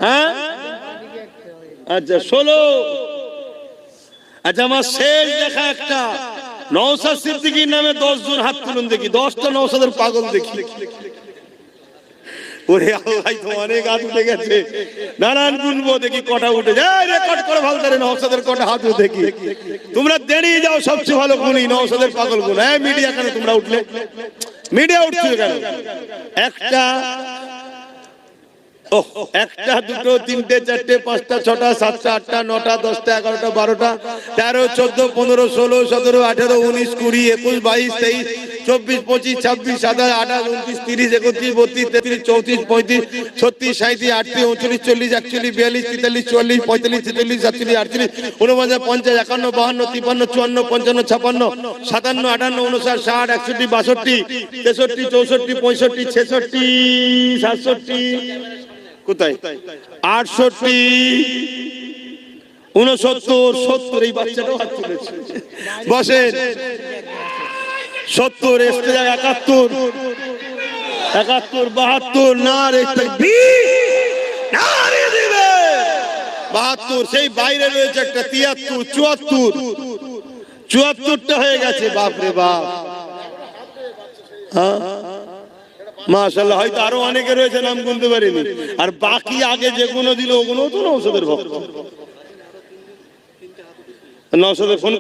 হ্যাঁ আচ্ছা 16। আচ্ছা আমার শেষ দেখা একটা নওশাদ সিদ্দিকীর নামে 10 জন হাত তুলুন দেখি, 10টা নওশাদের পাগল দেখি। ওরে আল্লাহ, তো অনেক হাত উঠে গেছে। নানান গুনবো দেখি কটা উঠে যায়, রেকর্ড করে ভালতারে নওশাদের কটা হাত উঠে দেখি। তোমরা দেরিয়ে যাও, সবচেয়ে ভালো গুনি নওশাদের পাগল গুণ। হ্যাঁ মিডিয়া কেন তোমরা উঠলে? মিডিয়া উঠছিল কেন? একটা একটা দুটো তিনটে চারটে পাঁচটা ছটা সাতটা আটটা নটা 10টা 11টা 12টা 13 14 15 16 17 18 19 20 21 22 23 24 25 26 27 28 29 30 31 32 33 34 35 36 37 38 39 40 41 42 43 44 45 46 47 48 49 50 51 52 53 54 55 56 57 58 59 60 61 62 63 64 65 66 67 কোথায় 68 69 70। এই বাচ্চাটাও হাত তুলেছে। বসেন 70 এসতে যায় 71 72 না রে দিবে 72। সেই বাইরে রয়েছে একটা 73 74টা হয়ে গেছে। বাপ রে বাপ, হ্যাঁ মাশাআল্লাহ। হয়তো আরো অনেকে রয়েছে, নাম গুনতে পারিনি। আর বাকি আগে যেগুলো দিল ওগুলো তো নওশাদের ভক্ত। নওশাদের ফোন